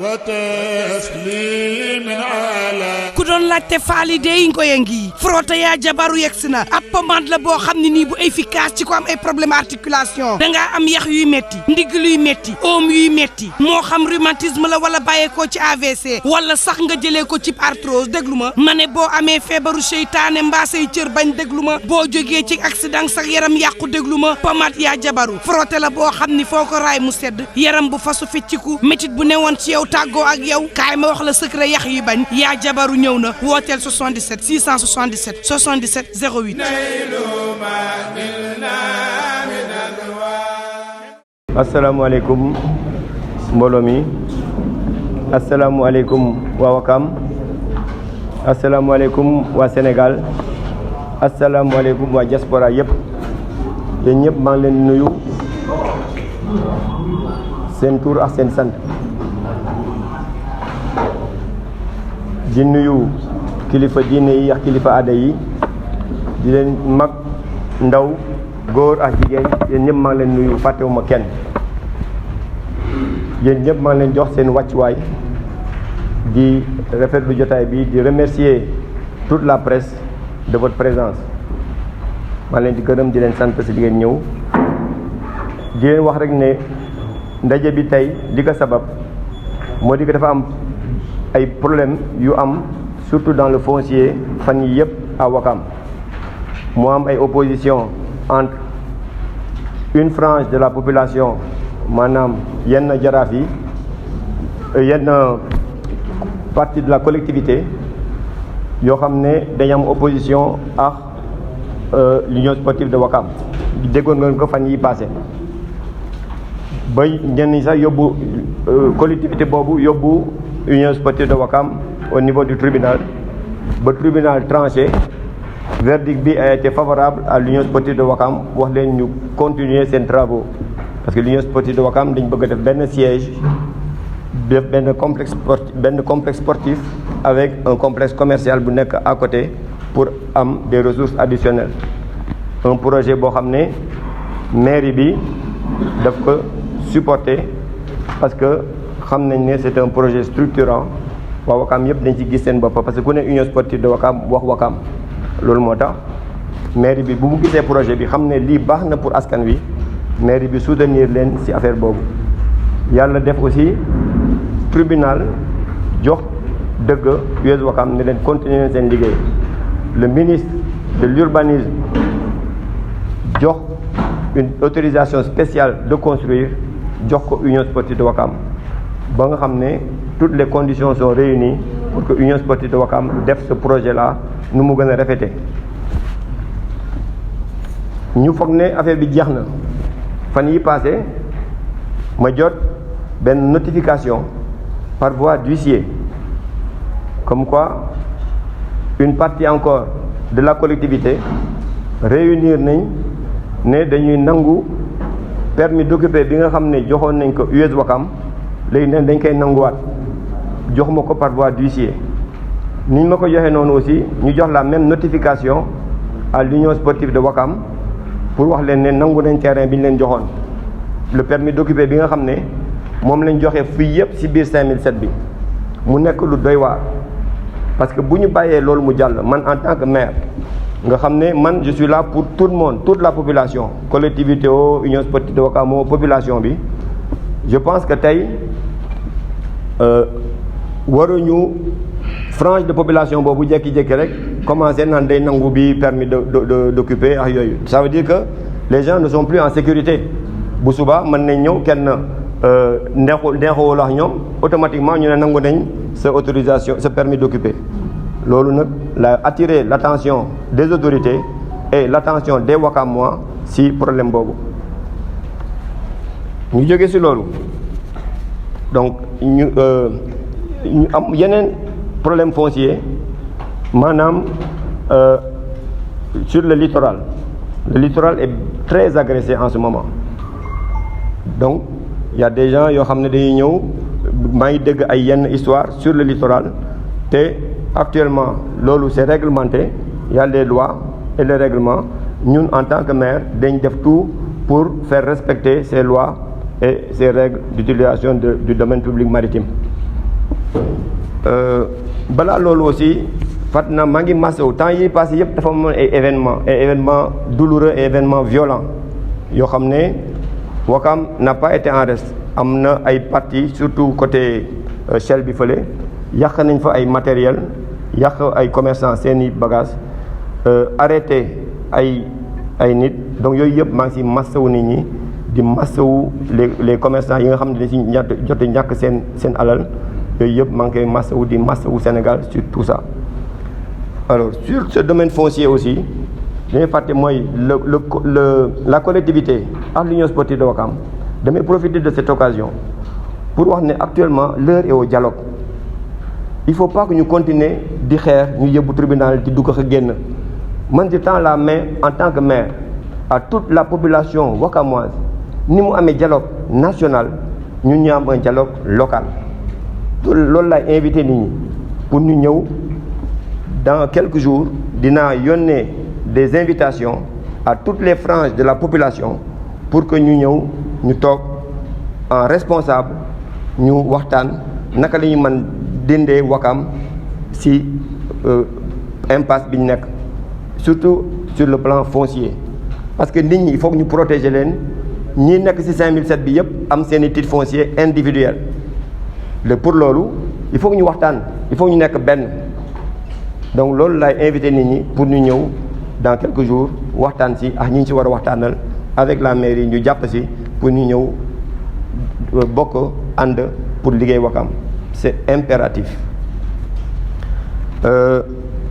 وتسليم على ku doon laajte faali dey ngoye ngi frotté yaa jabaru yegsi na ab pommade la boo xam ne nii bu efficace ci ko am ay problème articulation dangaa am yax yuy metti ndigg luy metti oom yuy metti moo xam rhumatisme la wala bàyyeekoo ci AVC wala sax nga jëlee ko ci arthrose déglu ma ma ne boo amee feebaru seytaane mbaa say cër bañ déglu ma boo jógee ci accident sax yaram yàqu déglu ma pommade yaa jabaru frotté la boo xam ni foo ko raay mu sedd yaram bu fasu fecciku métit bu newoon ci yow tàggoo ak yow kaay ma wax la secret yax yi bañ yaa jabaru ñëw na wooteel 77 677 77 08. asalaamaaleykum mbooloo mi asalaamaaleykum waa Wakam asalaamaaleykum waa Sénégal asalaamaaleykum waa diaspora yëpp yéen ñëpp maa ngi leen nuyu seen tur ak seen sant di nuyu kilifa diine yi ak kilifa aada yi di leen mag ndaw góor ak jigéen yéen ñëpp maa ngi leen nuyu fàttewuma kenn yéen ñëpp maa ngi leen jox seen wàccuwaay di rafetlu jotaay bi di remercier toute la presse de votre présence maa leen di gërëm di leen sant si di ngeen ñëw di leen wax rek ne ndaje bi tey li ko sabab moo di ko dafa am ay problème yu am surtout dans le foncier fan yi yëpp à Wakam moo am ay opposition entre une frange de la population maanaam yenn jaraaf yi yenn partie de la collectivité yoo xam ne dañu am opposition ak l'union sportive de Wakam déggoon ngeen ko fan yi passé ba ñenn ñi sax yóbbu collectivité boobu yóbbu union sportive de Wakam au niveau du tribunal ba tribunal tranché verdict bi a été favorable à l'union sportive de Wakam wax leen ñu continuer seen travaux parce que l'union sportive de Wakam dañ bëgg a def benn siège def benn complexe sportif avec un complexe commercial bu nekk à côté pour am des ressources additionnelles un projet boo xam ne mairie bi daf ko supporter parce que xam nañ ne c'est un projet structurant waa Wakam yëpp dañ ci gis seen bopp parce que ku ne union sportive de Wakam wax Wakam loolu moo tax mairie bi bu mu gisee projet bi xam ne lii baax na pour askan wi mairie bi soutenir leen ci affaire boobu yàlla def aussi tribunal jox dëgg US Wakam ne leen continuer leen seen liggéey le ministre de l'urbanisme jox une autorisation spéciale de construire jox ko union sportive de Wakam ba nga xam ne toutes les conditions sont réunies pour que union sportive de Wakam def ce projet là nu mu gën a rafetee ñu foog ne affaire bi jeex na fan yi passé ma jot benn notification par voie d'huissier comme quoi une partie encore de la collectivité réunir nañ ne dañuy nangu permis d'occuper bi nga xam ne joxoon nañ ko US Wakam léegi neen dañ koy nanguwaat jox ma ko par voie d'huissier niñ ma ko joxee noonu aussi ñu jox la même notification à l'union sportive de Wakam pour wax leen ne nangu nañ terrain bi ñu leen joxoon le permis d'occuper bi nga xam ne moom lañ joxe fii yëpp ci biir 5007 bi mu nekk lu doy waar parce que bu ñu bàyyee loolu mu jàll man en tant que maire nga xam ne man je suis là pour tout le monde toute la population collectivité o union sportive de Wakam o population bi je pense que tey waruñu frange de population boobu jékki-jékki rek commencé naan day nangu bi permis d'occuper ak yooyu ça veut dire que les gens ne sont plus en sécurité bu suba mën nañ ñëw kenn neexul ak ñoom automatiquement ñu ne nangu nañ sa autorisation sa permis d'occuper loolu nag la attirer l'attention des autorités et l'attention des Wakamois si problème boobu ñu jógee ci loolu donc ñu am yeneen problème foncier maanaam sur le littoral est très agressé en ce moment donc il y a des gens yoo xam ne dañuy ñëw maa ngi dégg ay yenn histoire sur le littoral te actuellement loolu c'est réglementé il y a les lois et les règlements ñun en tant que maire dañ def tout pour faire respecter ces lois et ces règles d'utilisation du domaine public maritime balaa loolu aussi fàttali maa ngi masawu temps yi passé yëpp dafa amoon ay événements douloureux et événements violents yoo xam ne Ouakam n'a pas été en reste. am na ay parties surtout côté Shell bi fële yàq nañ fa ay matériel yàq ay commerçants seeni bagages arrêté ay nit donc yooyu yëpp maa ngi si masawu nit ñi di masawu les commerçants yi nga xam ne dañ si jote ñàkk seen alal yooyu yëpp maa ngi koy masawu di masawu Sénégal sur tout ça. Alors sur ce domaine foncier aussi dañuy fàtte mooy la collectivité ak l'union sportive de Ouakam damay profiter de cette occasion pour wax ne actuellement l'heure est au dialogue. Il faut pas que ñu continuer di xeex ñu yóbbu tribunal di dugg ak génn man je tends la main en tant que maire à toute la population ouakamoise ni mu amee dialogue national ñun ñu am un dialogue local. loolu laay invité nit ñi pour ñu ñëw dans quelques jours dinaa yónnee des invitations à toutes les franges de la population pour que ñu ñëw ñu toog en responsable ñu waxtaan naka la ñu mën dindee Ouakam ci impasse bi ñu nekk surtout sur le plan foncier parce que nit ñi il faut que ñu protéger leen ñi nekk ci 5007 bi yëpp am seeni titre foncier individuel pour loolu il faut que ñu waxtaan il faut que ñu nekk benn donc loolu laay invité nit ñi pour ñu ñëw dans quelques jours waxtaan ci ak ñi ñu ci war a waxtaanal avec la mairie ñu jàpp ci pour ñu ñëw bokk ànd pour liggéey Ouakam c'est impératif.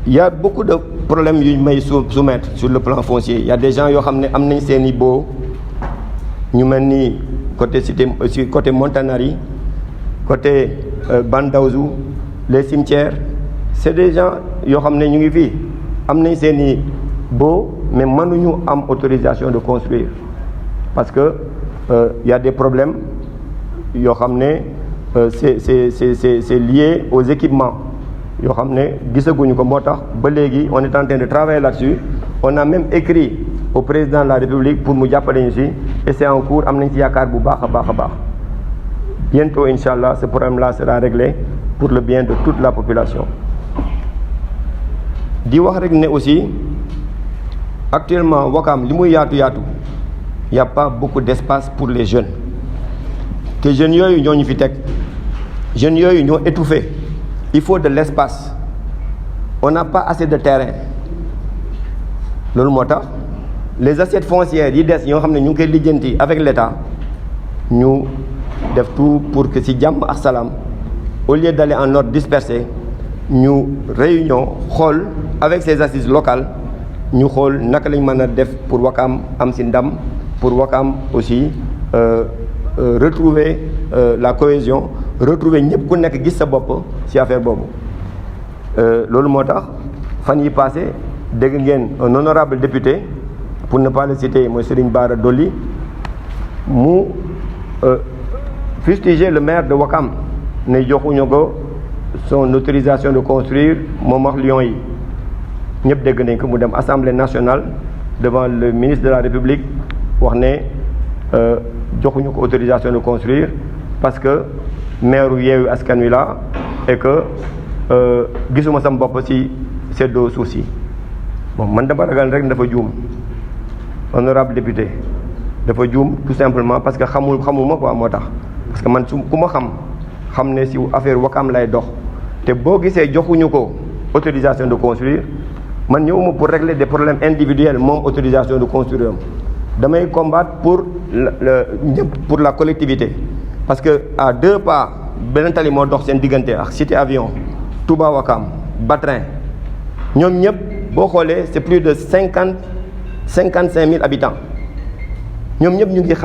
Il y a beaucoup de problèmes yu may soumettre sur le plan foncier. Il y a des gens yoo xam ne am nañ seeni baux ñu mel ni côté Montanari côté Bandaouzou les cimetières c'est des gens yoo xam ne ñu ngi fii am nañ seeni baux mais mënuñu am autorisation de construire parce que y a des problèmes yoo xam ne c'est lié aux équipements yoo xam ne gisaguñu ko moo tax ba léegi on est en train de travailler là-dessus. On a même écrit au président de la République pour mu jàppale ñu si et c'est en cours am nañ ci yaakaar bu baax a baax. Bientôt inchallah ce problème-là sera réglé pour le bien de toute la population. Di wax rek ne aussi actuellement Ouakam li muy yaatu il y a pas beaucoup d'espace pour les jeunes te jeunes yooyu ñoo ñu fi teg jeunes yooyu ñoo étouffé. Il faut de l'espace. On n'a pas assez de terrain. loolu moo tax les assiettes foncières yi des ñoo xam ne ñu ngi koy lijjanti avec l'État ñu def tout pour que ci jàmm ak salaam au lieu d'aller en ordre dispersé ñu réunion xool avec ces assises locales ñu xool naka lañ mën a def pour Ouakam am ci ndam pour Ouakam aussi retrouver la cohésion retrouver ñëpp ku nekk gis sa bopp ci affaire boobu. Loolu moo tax fan yi passé dégg ngeen un honorable député pour ne pas le citer mooy Serigne Bara Dolly mu fustiger le maire de Ouakam ne joxuñu ko son autorisation de construire moom wax Lions yi ñëpp dégg nañ ko mu dem assemblée nationale devant le ministre de la République wax ne joxuñu ko autorisation de construire parce que maire Yewwi Askan Wi la et que gisuma sam bopp ci seddoo suuf si bon man dama ragal rek dafa juum honorable député dafa juum tout simplement parce que xamuma quoi moo tax parce que man su ku ma xam ne ci affaire Ouakam lay dox te boo gisee joxuñu ko autorisation de construire man ñëwuma pour régler des problèmes individuels moom autorisation de construire damay combattre pour ñëpp pour la collectivité parce que à 2 pas beneen tali moo dox seen diggante ak Cité Avion Touba Ouakam Batrin ñoom ñëpp boo xoolee c'est plus de 55 000 habitants ñoom ñëpp ñu ngi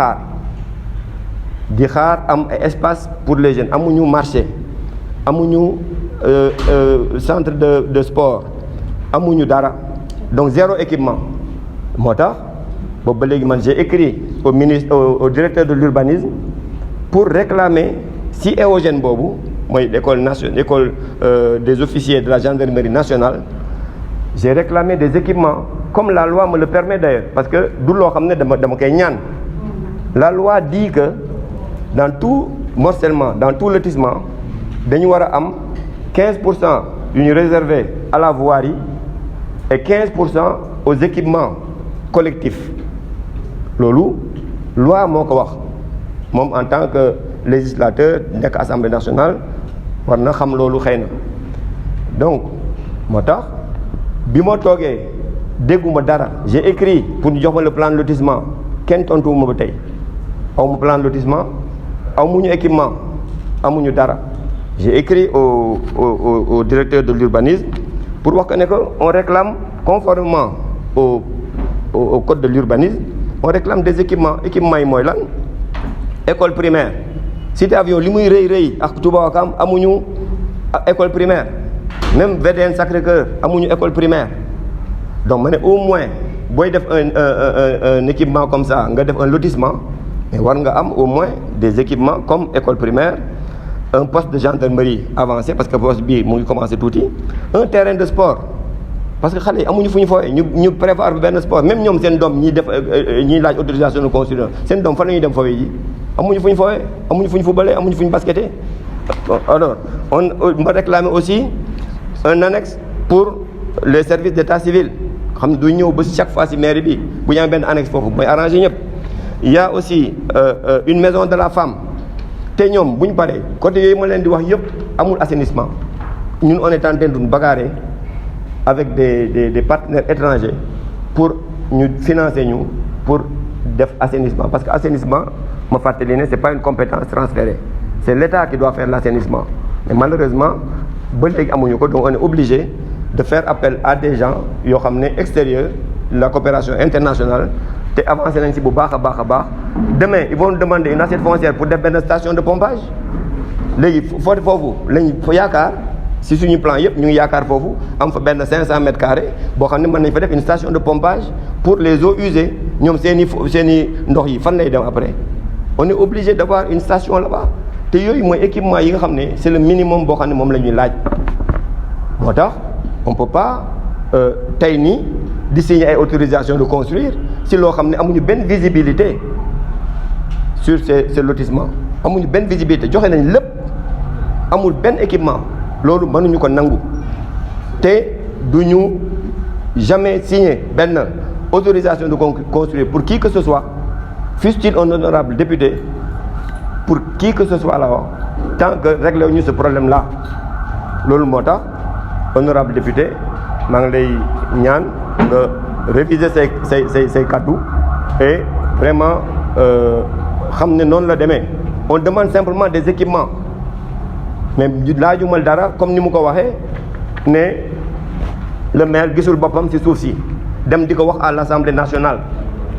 xaar am ay espace pour les jeunes amuñu marché amuñu centre de sport amuñu dara donc 0 équipement moo tax boobu ba léegi man j'ai écrit au ministre au directeur de l'urbanisme pour réclamer si éogène boobu mooy l'école des officiers de la gendarmerie nationale j'ai réclamé des équipements comme la loi me le permet d'ailleurs parce que du loo xam ne dama koy ñaan la loi dit que dans tout morcellement dans tout lotissement dañu war a am 15% yu ñu réservé à la voirie et 15% aux équipements collectifs loolu loi moo ko wax moom en tant que législateur nekk assemblée nationale war na xam loolu xëy na donc moo tax bi ma toogee dégguma dara j'ai écrit pour ñu jox ma le plan de lotissement kenn tontuwuma ba tey amuñu plan de lotissement amuñu équipement amuñu dara j'ai écrit au directeur de l'urbanisme pour wax que ne que on réclame conformément au code de l'urbanisme on réclame des équipements yi mooy lan école primaire cité avion li muy rëy ak Touba Ouakam amuñu école primaire même VDN Sacré-Cœur amuñu école primaire donc ma ne au moins booy def un équipement comme ça nga def un lotissement mais war nga am au moins des équipements comme école primaire un poste de gendarmerie avancé parce que poste bii mu ngi commencé tuuti un terrain de sport parce que xale yi amuñu fu ñu fooyee ñu prévoir benn sport même ñoom seen doom ñiy def ñiy laaj autorisation de construire seen doom fan la ñuy dem fooyee ji amuñu fu ñu fooyee amuñu fu ñu footballé amuñu fu ñu basketé alors on ma réclamé aussi un annexe pour les services d'état civil xam ne du ñëw ba chaque fois ci mairie bi bu ñu amee benn annexe foofu mooy arrangé ñëpp il y a aussi une maison de la femme te ñoom bu ñu paree côté yooyu ma leen di wax yëpp amul assainissement ñun on est en train de bagarrer avec des partenaires étrangers pour ñu financer ñu pour def assainissement parce que assainissement ma fàttali ne c'est pas une compétence transférée c'est l'État qui doit faire l'assainissement mais malheureusement ba léegi amuñu ko donc on est obligé de faire appel à des gens yoo xam ne extérieurs la coopération internationale te avancé nañ ci bu baax a baax a baax demain ils vont demander une assiette foncière pour def benn station de pompage léegi foofu lañ fa yaakaar si suñu plan yëpp ñu ngi yaakaar foofu am fa benn 500 mètres carrés boo xam ne mën nañ fa def une station de pompage pour les eaux usées ñoom seen i ndox yi fan lay dem après on est obligé d'avoir une station là-bas te yooyu mooy équipement yi nga xam ne c'est le minimum boo xam ne moom la ñuy laaj moo tax on peut pas tey nii di signer ay autorisation de construire si loo xam ne amuñu benn visibilité sur ces lotissements amuñu benn visibilité joxe nañ lépp amul benn équipement loolu mënuñu ko nangu te duñu jamais signer benn autorisation de construire pour qui que ce soit fût-il un honorable député pour qui que ce soit là tant que réglé wuñu ce problème là loolu moo tax honorable député maa ngi lay ñaan nga réviser say kaddu et vraiment xam ne noonu la demee on demande simplement des équipements mais laajumal dara comme ni mu ko waxee ne le maire gisul boppam ci suuf si dem di ko wax à l'Assemblée nationale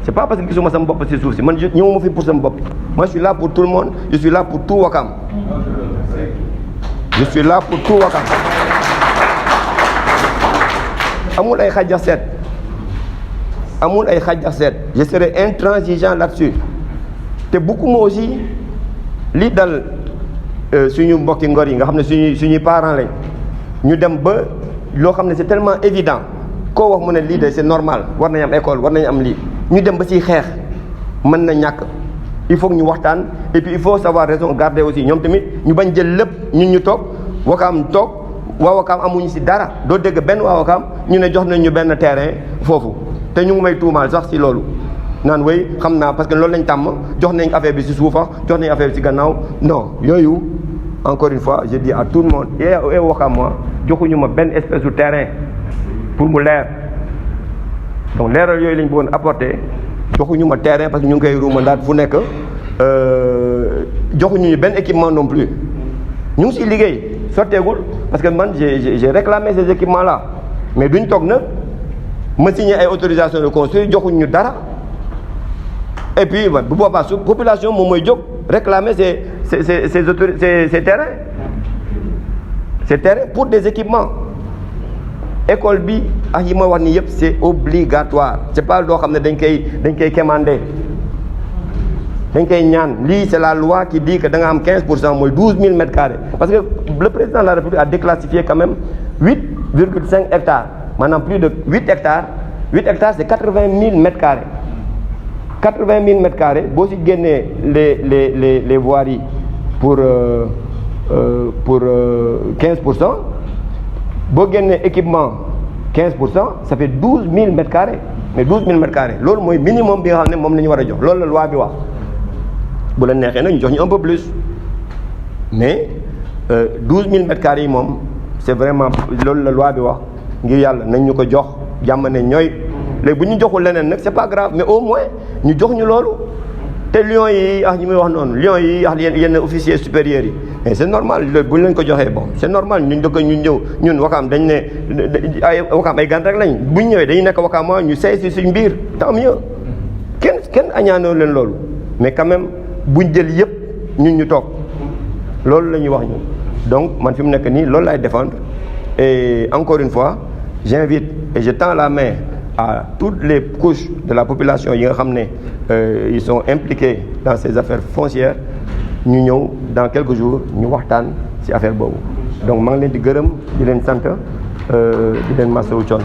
c'est pas parce que gisuma sama bopp ci suuf si man ñëwuma fi pour sama bopp moi je suis là pour tout le monde je suis là pour tout Ouakam je suis là pour tout Ouakam amul ay xaj ak seet amul ay xaj ak seet je serai intransigeant là-dessus te bugguma aussi li dal suñu mbokki ngor yi nga xam ne suñuy parents lañ ñu dem ba loo xam ne c'est tellement évident koo wax mu ne lii de c'est normal war nañ am école war nañ am lii ñu dem ba ciy xeex mën na ñàkk il faut que ñu waxtaan et puis il faut savoir raison garder aussi ñoom tamit ñu bañ jël lépp ñun ñu toog Ouakam toog waa Ouakam amuñu ci dara doo dégg benn waa Ouakam ñu ne jox nañ ñu benn terrain foofu te ñu ngi may tuumaal sax ci loolu naan way xam naa parce que loolu lañ tàmm jox nañ affaire bi ci suufa jox nañ affaire bi ci gannaaw non yooyu encore une fois je dis à tout le monde et Ouakam moi joxuñu ma benn espèce de terrain pour mu leer donc leeral yooyu lañ bëggoon apporter joxuñu ma terrain parce que ñu ngi koy ruumandaat fu nekk joxuñu ñu benn équipement non plus ñu ngi ciy liggéey sotteegul parce que man j'ai réclamé ces équipements là mais duñ toog nag ma signé ay autorisation de construire joxuñ ñu dara et puis bu boobaa su population moom mooy jóg réclamer ces terrains pour des équipements école bi ak yi ma wax ni yëpp c'est obligatoire c'est pas loo xam ne dañ koy quémander dañ koy ñaan lii c'est la loi qui dit que da nga am 15% mooy 12 000 mètres carrés parce que le président de la République a déclassifié quand même 8,5 hectares maanaam plus de 8 hectares 8 hectares c'est 80 000 mètres carrés 80 000 mètres carrés boo si génnee les voiries pour pour 15%. Boo génnee équipement 15%, ça fait 12 000 mètres carrés. Mais 12 000 mètres carrés, c'est le minimum que nous avons. C'est la loi qui dit. Si nous avons un peu plus. Mais 12 000 mètres carrés, c'est vraiment la loi qui dit. Nous avons dit que c'est pas grave, mais au moins, nous avons dit que les lions yi officiers supérieurs. C'est normal, c'est normal. Nous wakam dañ né wakam ay gan rek lañ buñ ñëwé dañuy nek wakam ñu sey ci suñ biir tant mieux. Ken añano leen lolu. Mais quand même buñ jël yépp ñun ñu tok. Lolu lañuy wax ñu. Donc man fi mu nek ni lolu lay défendre et encore une fois, j'invite et je tends la main à toutes les couches de la population yi nga xamné ils sont impliqués dans ces affaires foncières. Ñu ñëw dans quelques jours ñu waxtaan ci affaire boobu donc maa ngi leen di gërëm di leen sant di leen masawu coono.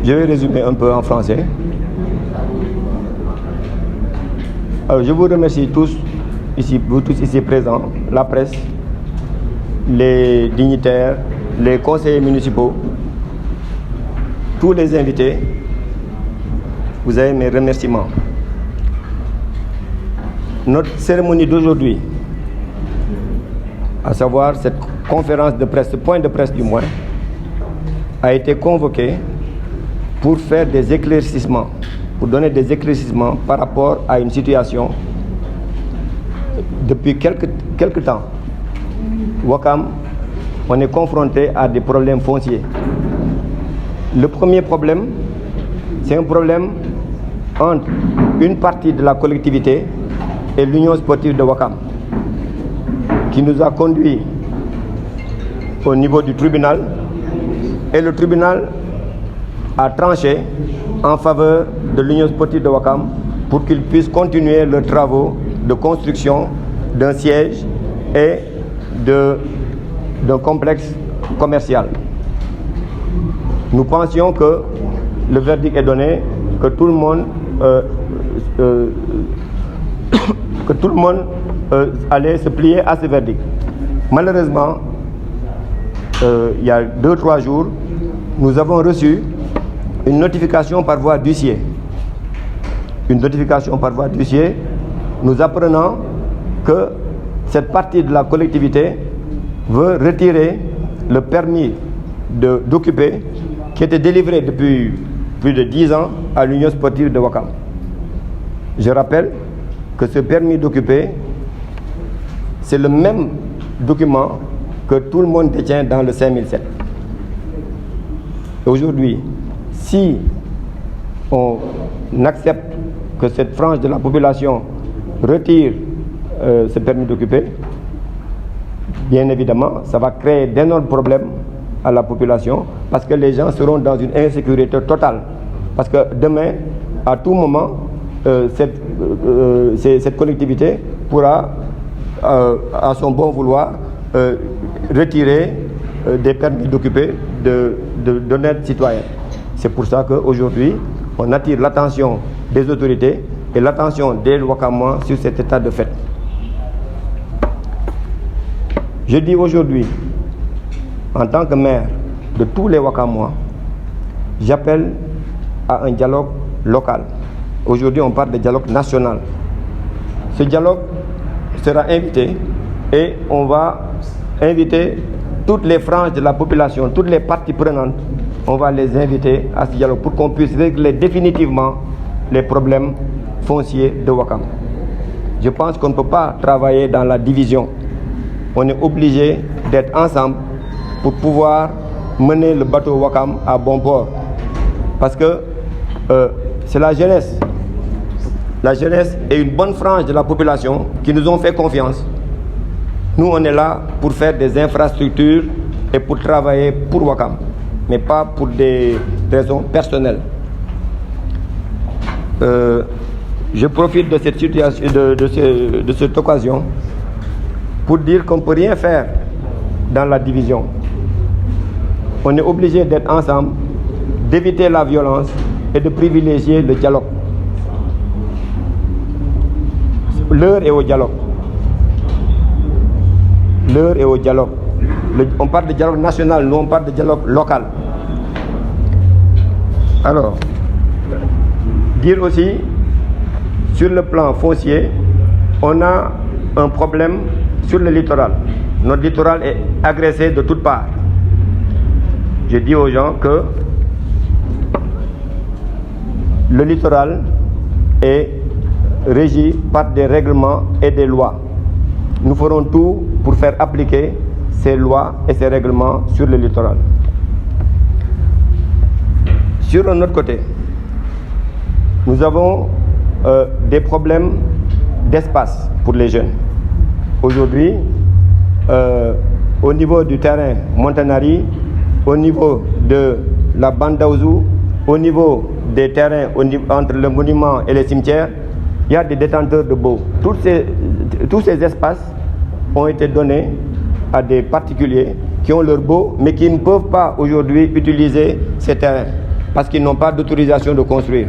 Je vais résumer un peu en français. Alors, je vous remercie tous ici, vous tous ici présents, la presse, les dignitaires, les conseillers municipaux, tous les invités. Vous avez mes remerciements. Notre cérémonie d'aujourd'hui, à savoir cette conférence de presse, ce point de presse du moins, a été convoquée pour faire des éclaircissements, pour donner des éclaircissements par rapport à une situation depuis quelques temps. Ouakam, on est confronté à des problèmes fonciers. Le premier problème, c'est un problème entre une partie de la collectivité et l'Union sportive de Ouakam, qui nous a conduits au niveau du tribunal, et le tribunal a tranché en faveur de l'Union sportive de Ouakam pour qu'ils puissent continuer leurs travaux de construction d'un siège et d'un complexe commercial. Nous pensions que le verdict est donné, que tout le monde allait se plier à ce verdict. Malheureusement, il y a 2-3 jours, nous avons reçu une notification par voie d'huissier. Une notification par voie d'huissier nous apprenant que cette partie de la collectivité veut retirer le permis d'occuper qui était délivré depuis plus de 10 ans à l'Union sportive de Ouakam. Je rappelle que ce permis d'occuper, c'est le même document que tout le monde détient dans le 5007. Aujourd'hui, si on accepte que cette frange de la population retire ce permis d'occuper, bien évidemment, ça va créer d'énormes problèmes à la population parce que les gens seront dans une insécurité totale. Parce que demain, à tout moment, cette collectivité pourra, à son bon vouloir, retirer des permis d'occuper d'honnêtes citoyens. C'est pour ça qu'aujourd'hui, on attire l'attention des autorités et l'attention des Ouakamois sur cet état de fait. Je dis aujourd'hui, en tant que maire de tous les Ouakamois, j'appelle à un dialogue local. Aujourd'hui, on parle de dialogue national. Ce dialogue sera invité et on va inviter toutes les franges de la population, toutes les parties prenantes. On va les inviter à ce dialogue pour qu'on puisse régler définitivement les problèmes fonciers de Ouakam. Je pense qu'on ne peut pas travailler dans la division. On est obligé d'être ensemble pour pouvoir mener le bateau Ouakam à bon port. Parce que c'est la jeunesse et une bonne frange de la population qui nous ont fait confiance. Nous, on est là pour faire des infrastructures et pour travailler pour Ouakam, mais pas pour des raisons personnelles. Je profite de cette situation, de cette occasion pour dire qu'on ne peut rien faire dans la division. On est obligé d'être ensemble, d'éviter la violence et de privilégier le dialogue. l'heure est au dialogue. L'heure est au dialogue. On parle de dialogue national, nous on parle de dialogue local. Alors, dire aussi, sur le plan foncier, on a un problème sur le littoral. Notre littoral est agressé de toutes parts. Je dis aux gens que le littoral est régi par des règlements et des lois. Nous ferons tout pour faire appliquer ces lois et ces règlements sur le littoral. Sur un autre côté, nous avons des problèmes d'espace pour les jeunes. Aujourd'hui, au niveau du terrain Montanari, au niveau de la bande d'Aouzou, au niveau des terrains entre le monument et les cimetières, il y a des détenteurs de baux. Tous ces espaces ont été donnés à des particuliers qui ont leur baux, mais qui ne peuvent pas aujourd'hui utiliser ces terrains parce qu'ils n'ont pas d'autorisation de construire.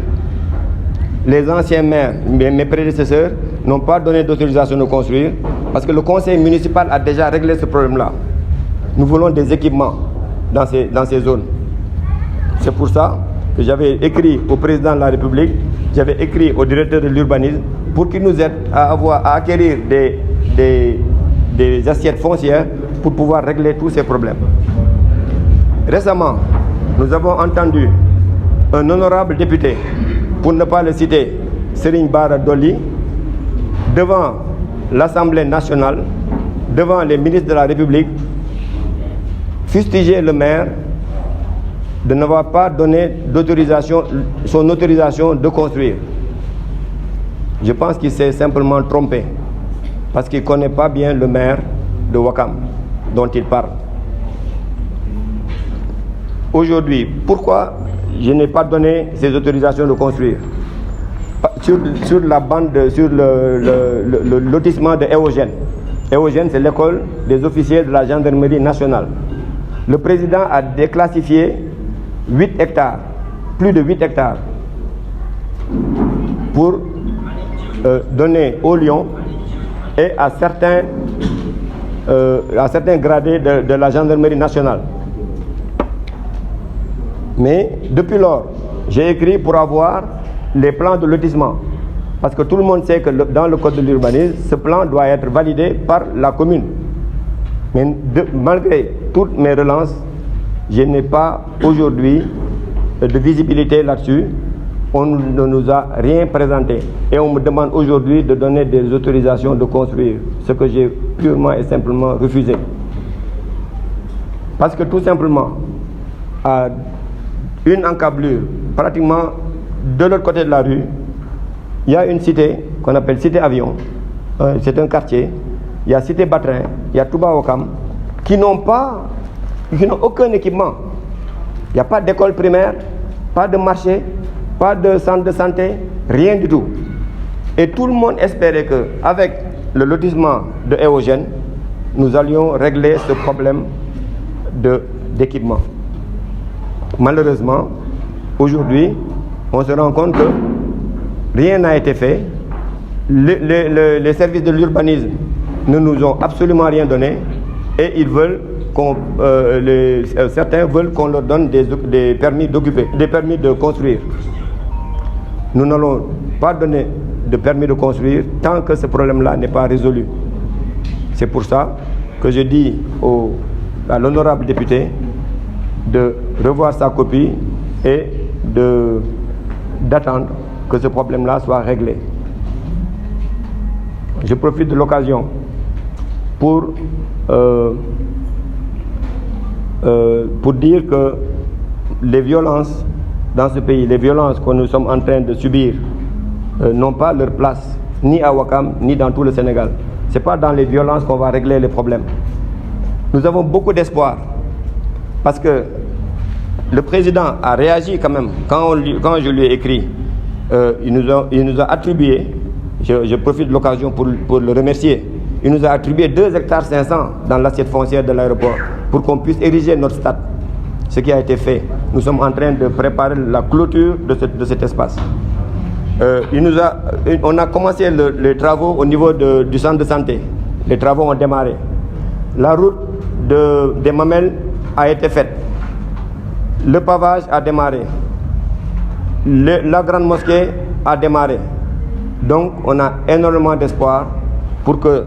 Les anciens maires, mes prédécesseurs, n'ont pas donné d'autorisation de construire parce que le conseil municipal a déjà réglé ce problème-là. Nous voulons des équipements dans ces zones. C'est pour ça que j'avais écrit au président de la République, j'avais écrit au directeur de l'urbanisme pour qu'il nous aide à acquérir des assiettes foncières pour pouvoir régler tous ces problèmes. Récemment, nous avons entendu un honorable député, pour ne pas le citer, Serigne Bara Dolly, devant l'Assemblée nationale, devant les ministres de la République, fustiger le maire de n'avoir pas donné son autorisation de construire. Je pense qu'il s'est simplement trompé parce qu'il ne connaît pas bien le maire de Ouakam dont il parle. Aujourd'hui, pourquoi je n'ai pas donné ces autorisations de construire? Sur la bande, sur le lotissement de Éogène. Éogène, c'est l'école des officiers de la gendarmerie nationale. Le président a déclassifié 8 hectares, plus de 8 hectares, pour donner aux Lions et à certains gradés de la gendarmerie nationale. Mais depuis lors, j'ai écrit pour avoir les plans de lotissement. Parce que tout le monde sait que dans le code de l'urbanisme, ce plan doit être validé par la commune. Mais malgré toutes mes relances, je n'ai pas aujourd'hui de visibilité là-dessus. On ne nous a rien présenté. Et on me demande aujourd'hui de donner des autorisations de construire, ce que j'ai purement et simplement refusé. Parce que tout simplement, à une encablure, pratiquement de l'autre côté de la rue, il y a une cité qu'on appelle Cité Avion. C'est un quartier. Il y a Cité Batrin, il y a Touba Ouakam, qui n'ont aucun équipement. Il n'y a pas d'école primaire, pas de marché, pas de centre de santé, rien du tout. Et tout le monde espérait qu'avec le lotissement de Éogène, nous allions régler ce problème d'équipement. Malheureusement, aujourd'hui, on se rend compte que rien n'a été fait. Les services de l'urbanisme ne nous ont absolument rien donné et ils veulent certains veulent qu'on leur donne des permis d'occuper, des permis de construire. Nous n'allons pas donner de permis de construire tant que ce problème-là n'est pas résolu. C'est pour ça que je dis à l'honorable député de revoir sa copie et d'attendre que ce problème-là soit réglé. Je profite de l'occasion pour dire que les violences dans ce pays, les violences que nous sommes en train de subir, n'ont pas leur place, ni à Ouakam, ni dans tout le Sénégal. Ce n'est pas dans les violences qu'on va régler les problèmes. Nous avons beaucoup d'espoir, parce que le président a réagi quand même. Quand je lui ai écrit, il nous a attribué, je profite de l'occasion pour le remercier, il nous a attribué 2,5 hectares dans l'assiette foncière de l'aéroport pour qu'on puisse ériger notre stade. Ce qui a été fait. Nous sommes en train de préparer la clôture de cet espace. on a commencé les travaux au niveau du centre de santé. Les travaux ont démarré. La route des Mamelles a été faite. Le pavage a démarré. La grande mosquée a démarré. Donc on a énormément d'espoir pour que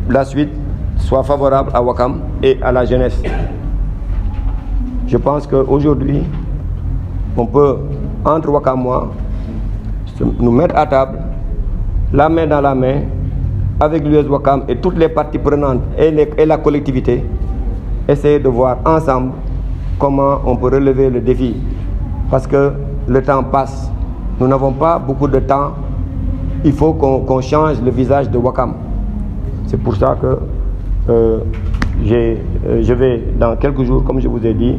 la suite soit favorable à Ouakam et à la jeunesse. Je pense qu'aujourd'hui, on peut, entre Ouakamois, nous mettre à table, la main dans la main, avec l'US Ouakam et toutes les parties prenantes et la collectivité, essayer de voir ensemble comment on peut relever le défi. Parce que le temps passe. Nous n'avons pas beaucoup de temps. Il faut qu'on change le visage de Ouakam. C'est pour ça que je vais, dans quelques jours, comme je vous ai dit,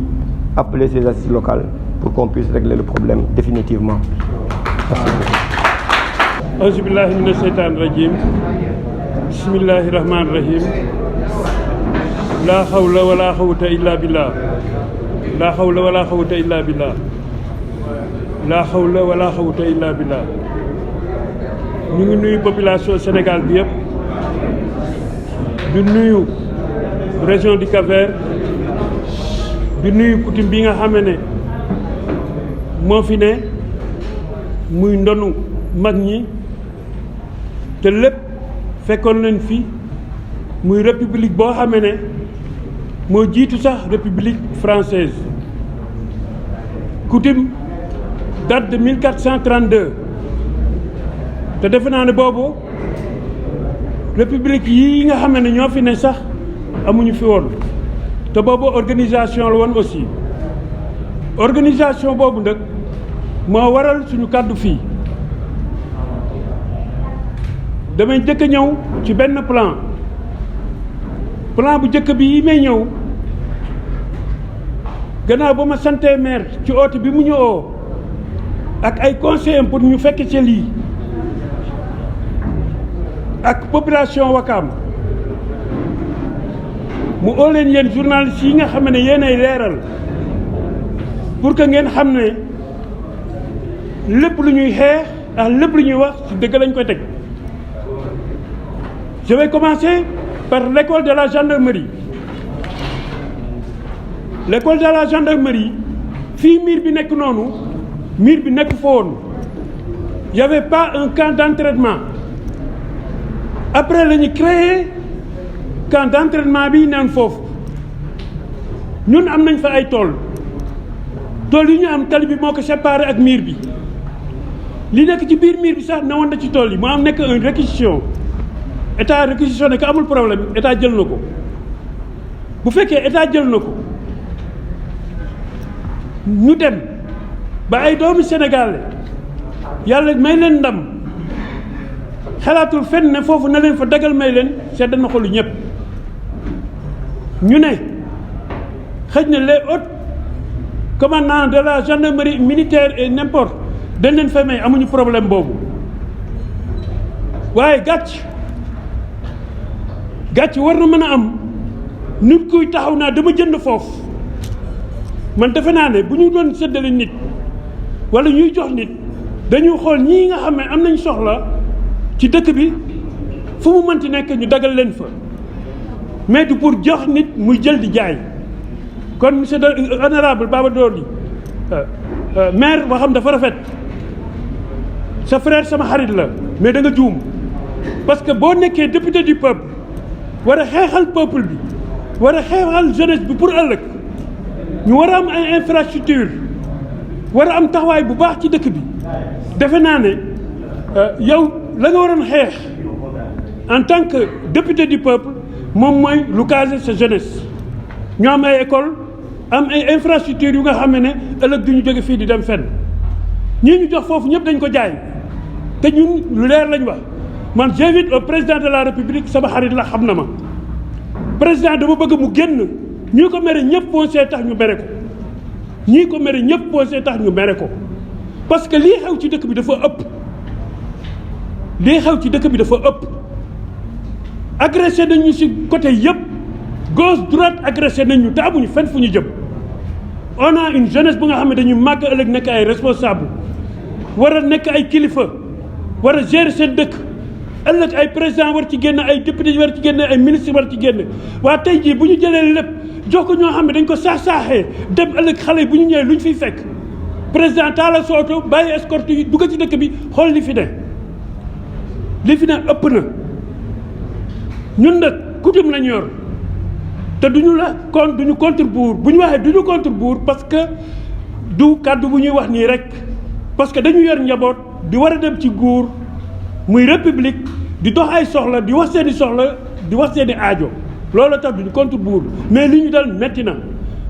appeler ces assises locales pour qu'on puisse régler le problème définitivement. Auzu billahi mina shaytani rajim. Bismillahi rahmani rahim. La hawla wala quwwata illa billah. La hawla wala quwwata illa billah. La hawla wala quwwata illa billah. Ñu ngi nuyu population Sénégal bi yëpp. Di nuyu région du Cap-Vert. Di nuyu coutume bi nga xamee ne moo fi ne muy ndonu mag ñi te lépp fekkoon nañ fi muy république boo xamee ne moo jiitu sax république française. Coutume date de 1432 te defe naa ne boobu république yi nga xamee ne ñoo fi ne sax amuñu fi woon te boobu organisation la woon aussi. Organisation boobu nag moo waral suñu kàddu fii. damay jëkk a ñëw ci benn plan bu jëkk bi yi may ñëw gannaaw ba ma santee maire ci oote bi mu ñëwoo ak ay conseillers pour ñu fekk ci lii ak population Ouakam mu oo leen yéen journalistes yi nga xam ne yéenay leeral pour que ngeen xam ne lépp lu ñuy xeex ak lépp lu ñuy wax ci dëgg lañ koy teg. Je vais commencer par l'école de la gendarmerie. L'école de la gendarmerie, fii miir bi nekk noonu miir bi nekk fa woon. Il y avait pas un camp d'entraînement. Après la ñu créé camp d'entraînement bi neen foofu ñun am nañ fa ay tool yi ñu am tali bi moo ko séparé ak miir bi li nekk ci biir miir bi sax ne woon na ci tool yi moo am nekk une réquisition. État réquisitionné ko amul problème état jël na ko bu fekkee état jël na ko ñu dem ba ay doomi Sénégal yàlla may leen ndam xalaatul fenn ne foofu na leen fa dagal may leen sedd na xolu ñëpp ñu ne xëj na les hauts commandants de la gendarmerie militaire et n'importe dañ leen fa may amuñu problème boobu waaye gàcc war na mën a am nit kuy taxaw naa dama jënd foofu man defe naa ne bu ñu doon séddale nit wala ñuy jox nit dañuy xool ñii nga xam ne am nañ soxla ci dëkk bi fu mu mënti nekk ñu dagal leen fa mais du pour jox nit muy jël di jaay. kon monsieur le honorable Baba Dolly maire boo xam dafa rafet sa frère sama xarit la mais da nga juum parce que boo nekkee député du peuple war a xeexal peuple bi war a xeexal jeunesse bi pour ëllëg ñu war a am ay infrastructure war a am taxawaay bu baax ci dëkk bi defe naa ne yow la nga waroon xeex en tant que député du peuple moom mooy lu caser sa jeunesse ñu am ay école am ay infrastructure yu nga xam ne ëllëg du ñu jóge fii di dem fenn ñii ñu jox foofu ñëpp dañ ko jaay te ñun lu leer lañ wax man j'invite au président de la république sama xarit la xam na ma président dama bëgg mu génn ñii ko mere ñëpp foncé tax ñu mere ko ñii ko mere ñëpp foncé tax ñu mere ko parce que lii xew ci dëkk bi dafa ëpp lii xew ci dëkk bi dafa ëpp agressé nañu ci côté yëpp gauche droite agressé nañu te amuñu fenn fu ñu jëm on a une jeunesse bu nga xam ne dañuy màgg ëllëg nekk ay responsable war a nekk ay kilifa war a gérer seen dëkk ëllëg ay président war ci génn ay député war ci génn ay ministre war ci génn waa tey jii bu ñu jëlee lépp jox ko ñoo xam ne dañ ko saax-saaxee dem ëllëg xale yi bu ñu ñëwee lu ñu fiy fekk président taala sooto bàyyi escorte yi dugg ci dëkk bi xool li fi ne ëpp na ñun nag coutume lañu yor te duñu la kon duñu contre buur bu ñu waxee duñu contre buur parce que du kàddu bu ñuy wax nii rek parce que dañu yor njaboot di war a dem ci nguur muy république di dox ay soxla di wax seeni soxla di wax seeni aajo loolu tax duñu contre buur mais li ñu dal metti na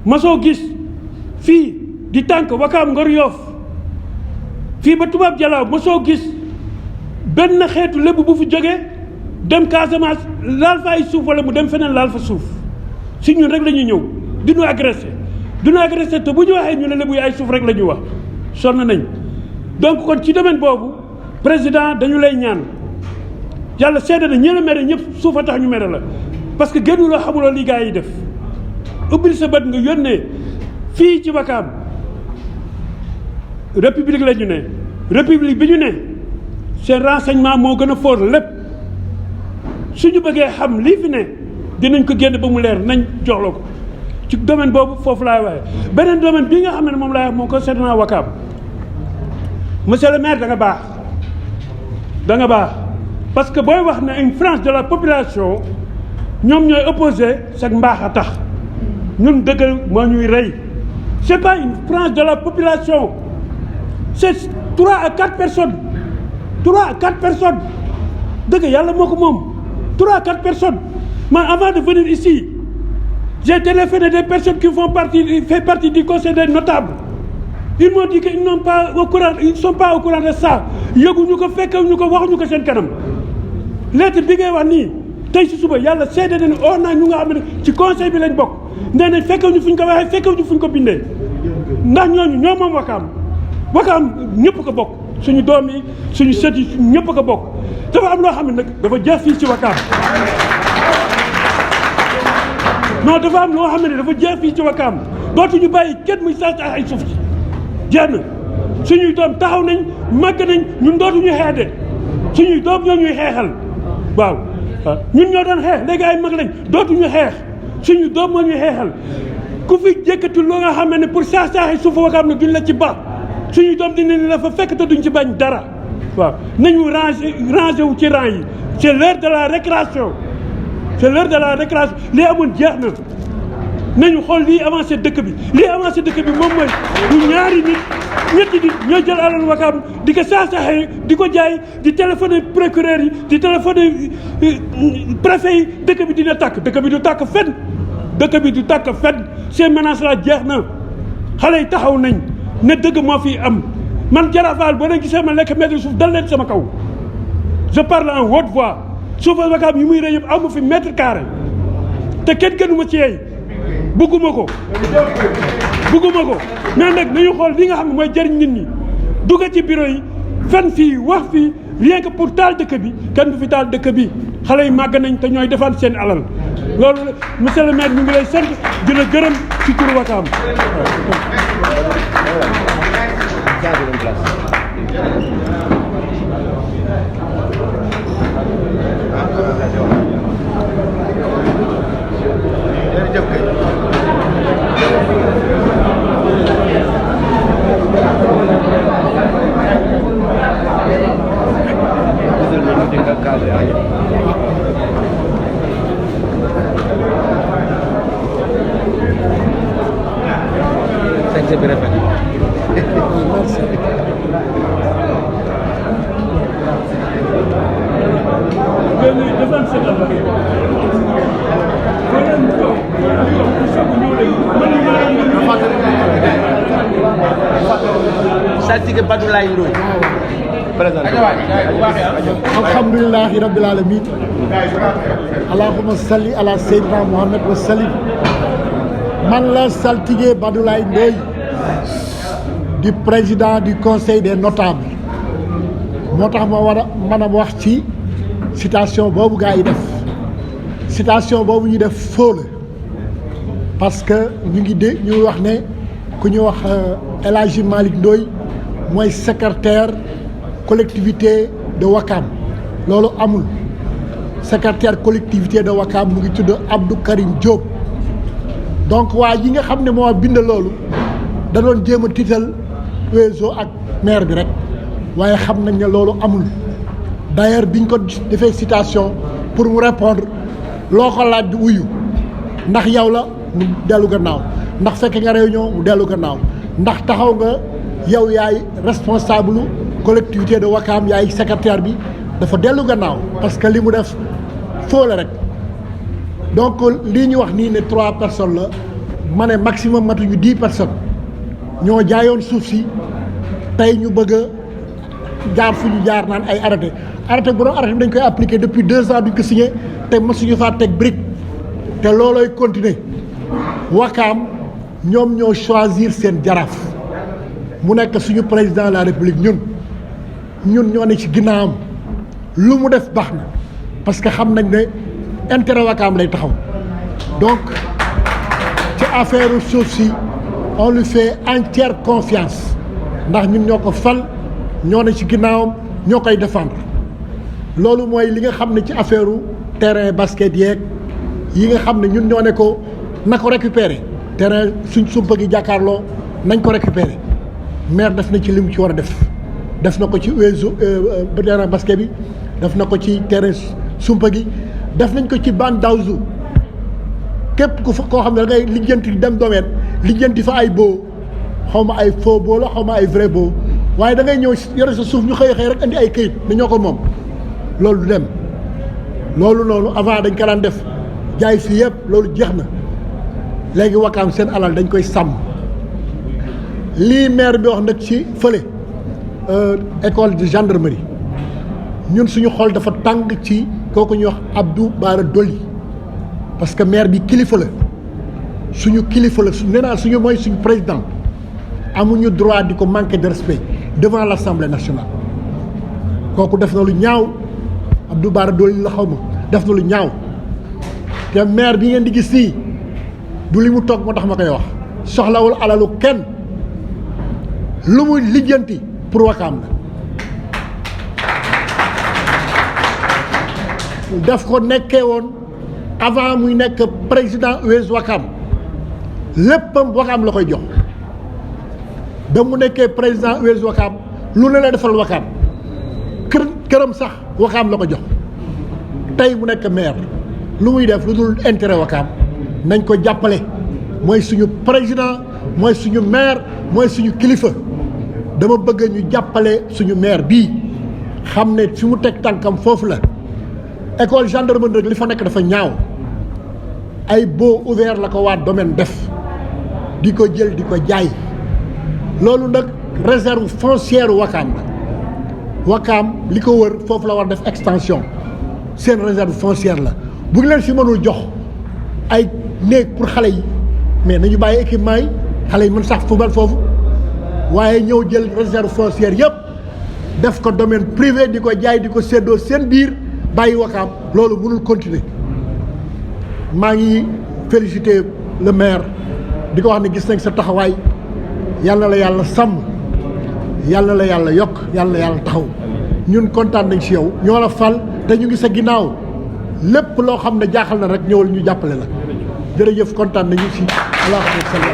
ma soo gis fii di tànk Wakaam Ngor Yoff fii ba Tubaab Jalaaw ma soo gis benn xeetu lépp bu fi jógee dem Casamance laal fa ay suuf wala mu dem feneen laal fa suuf si ñun rek la ñuy ñëw di ñu agressé te bu ñu waxee ñu ne lébu yi ay suuf rek la ñuy wax sonn nañ donc kon ci domaine boobu président dañu lay ñaan yàlla seede na ñi la mere ñëpp suuf a tax ñu mere la parce que génnuloo xamuloo li gars yi def ubbil sa bët nga yónnee fii ci Wakaam république la ñu ne république bi ñu ne seen renseignement moo gën a fort lépp suñu bëggee xam lii fi ne dinañ ko génn ba mu leer nañ jox la ko ci domaine boobu foofu laay waxee beneen domaine bii nga xam ne moom laay wax moom concernant Wakaam monsieur le maire da nga baax parce que booy wax ne une frange de la population ñoom ñooy opposé sa mbaax a tax ñun dëgg moo ñuy rey c'est pas une frange de la population c'est 3 à 4 personnes dëgg yàlla moo ko moom 3 à 4 personnes man avant de venir ici j'ai téléphoné des personnes qui font partie du conseil des notables ils m'ont dit qu'ils n'ont pas au courant ils sont pas au courant de ça yëguñu ko fekkewuñu ko waxuñu ko seen kanam lettre bi ngay wax nii tey si suba yàlla seede na ne oo naa ñu nga xam ne ci conseil bi lañ bokk nee nañ fekkewuñu fu ñu ko waxee fekkewuñu fu ñu ko bindee ndax ñooñu ñoo moom Wakaam ñëpp ko bokk suñu doom yi suñu sët yi ñëpp ko bokk dafa am loo xam ne nag dafa jeex fii ci Wakaam non dafa am loo xam ne dafa jeex fii ci Wakaam dootuñu bàyyi kenn muy sàcc ay suuf ci jeex na suñuy doom taxaw nañ màgg nañ ñun dootuñu xeex de suñuy doom ñoo ñuy xeexal waaw ñun ñoo doon xeex léegi ay mag lañ dootuñu xeex suñu doom moo ñuy xeexal ku fi jëkkati loo nga xam ne pour saax-saaxi suufu Wakaam ne duñ la ci baax suñuy doom dinañ la fa fekk te duñ ci bañ dara waaw nañu rangé wu ci rang yi c'est l'heure de la récréation lii amoon jeex na nañu xool lii avancé dëkk bi moom mooy bu ñaari nit ñetti nit ñoo jël alal Wakaam di ko saax-saaxee di ko jaay di téléphoné procureur yi di téléphoné préfet yi dëkk bi dina tàkk dëkk bi du tàkk fenn ces menaces là jeex na xale yi taxaw nañ ne dëgg moo fi am man Jarafaal boo leen gisee ma lekk mètre suuf dal leen sama kaw je parle en haute voix suufa Wakaam yi muy rëy yëpp amu fi mètre carré te kenn gënuma ci yeey bëgguma ko mais nag nañu xool li nga xam ne mooy jëriñ nit ñi dugg ci bureau yi fen fii wax fii rien que pour taal dëkk bi kenn du fi taal dëkk bi xale yi màgg nañ te ñooy defaan seen alal loolu monsieur le maire ñu ngi lay sant di la gërëm ci turu Wakaam saltige Badulaay Ndoye alhamdulillahi rabbil alamin allahumma salli ala sayyidina Muhammad wa sallim man la saltige Badulaay Ndoye di président du conseil des notables moo tax ma war a mën a wax ci citation boobu gaa yi def citation boobu ñu def faux la parce que ñu ngi wax ne ku ñu wax El Hadji Malick Ndoye mooy secrétaire collectivité de Ouakam loolu amul secrétaire collectivité de Ouakam mu ngi tudd Abdou Karim Diop donc waa yi nga xam ne moo bind loolu da doon jéem a tiital Wezo ak maire bi rek waaye xam nañ ne loolu amul d'ailleurs biñ ko defee citation pour mu répondre loo ko laaj du uyu ndax yow la mu dellu gannaaw ndax fekk nga réunion mu dellu gannaaw ndax taxaw nga yow yaay responsable collectivité de Ouakam yaay secrétaire bi dafa dellu gannaaw parce que li mu def foo la rek donc lii ñu wax nii ne 3 personnes la ma ne maximum matuñu 10 personnes ñoo jaayoon suuf si tey ñu bëgg a jaar fu ñu jaar naan ay arrêté bu doon arrêté bi dañ koy appliqué depuis 2 ans duñ ko signé te mosuñu faa teg brique te loolooy continuer Ouakam ñoom ñoo choisir seen jaraaf mu nekk suñu président de la république ñun ñoo ne ci ginnaawam lu mu def baax na parce que xam nañ ne intérêt Ouakam lay taxaw donc ci affaire suuf si on lui fait entière confiance ndax ñun ñoo ko fal ñoo ne ci ginnaawam ñoo koy défendre loolu mooy li nga xam ne ci affaire terrain basket yeeg yi nga xam ne ñun ñoo ne ko na ko récupérer terrain suñ sumpa gi jàkkaarloo nañ ko récupérer maire def na ci li mu ci war a def na ko ci Wezo terrain basket bi def na ko ci terrain sumpa gi def nañ ko ci Ban Daouzou képp ku fa koo xam ne da ngay lijjanti dem domaine lijjanti fa ay boo xaw ma ay faux boo la xaw ma ay vrai boo waaye da ngay ñëw yore sa suuf ñu xëy rek andi ay këyit ne ñoo ko moom loolu du dem loolu noonu avant dañ ko daan def jaay fii yëpp loolu jeex na léegi Ouakam seen alal dañ koy sàmm lii maire bi wax nag ci fële école de gendarmerie ñun suñu xol dafa tàng ci kooku ñuy wax Abdou Bara Dolly parce que maire bi kilifa la suñu kilifa la nee naa suñu mooy suñu président amuñu droit di ko manquer de respect devant l'Assemblée nationale kooku def na lu ñaaw Abdou Bara Dolly la xaw ma def na lu ñaaw te maire bi ngeen di gis nii du li mu toog moo tax ma koy wax soxlawul alalu kenn lu muy lijjanti pour Ouakam la daf ko nekkee woon avant muy nekk président US Ouakam léppam Ouakam la koy jox ba mu nekkee président US Ouakam lu ne la defal Ouakam këram sax Ouakam la ko jox tey mu nekk maire lu muy def lu dul intérêt Ouakam nañ ko jàppale mooy suñu président mooy suñu maire mooy suñu kilifa dama bëgg ñu jàppale suñu maire bii xam ne fi mu teg tànkam foofu la école gendarmerie rek li fa nekk dafa ñaaw ay baux ouvert la ko waa domaine def di ko jël di ko jaay loolu nag réserve foncière Ouakam la Ouakam li ko wër foofu la war def extension seen réserve foncière la bu ñu leen fi mënul jox ay néeg pour xale yi mais nañu bàyyi équipement yi xale yi mën sax football foofu waaye ñëw jël réserve foncière yëpp def ko domaine privé di ko jaay di ko séddoo seen biir bàyyi Ouakam loolu mënul continuer maa ngi féliciter le maire di ko wax ne gis nañ sa taxawaay yàlla la yàlla sàmm yàlla la yàlla yokk yàlla la yàlla taxaw ñun kontaan nañ ci yow ñoo la fal te ñu ngi sa ginnaaw lépp loo xam ne jaaxal na rek ñëwal ñu jàppale la jërëjëf kontaan nañu ci allahumma salli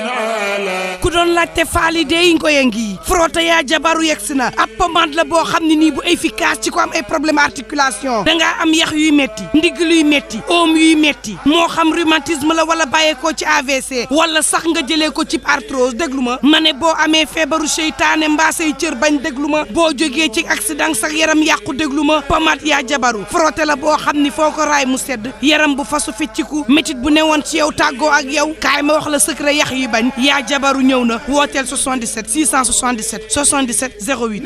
ala ku doon laajte faali dey ngoye ngi frotté yaa jabaru yegsi na ab pommade la boo xam ne nii bu efficace ci ko am ay problème articulation dangaa am yax yuy metti ndigg luy metti oom yuy metti moo xam rhumatisme la wala bàyyeekoo ci AVC wala sax nga jëlee ko ci arthrose déglu ma ne boo amee feebaru seytaane mbaa say cër bañ déglu ma boo jógee ci accident sax yaram yàqu déglu ma pommade yaa jabaru frotté la boo xam ni foo ko raay mu sedd yaram bu fasu fecciku métit bu newoon ci yow tàggoo ak yow kaay ma wax la secret yax yi bañ yaa jabaru ñëw na wooteel 77 677 77 08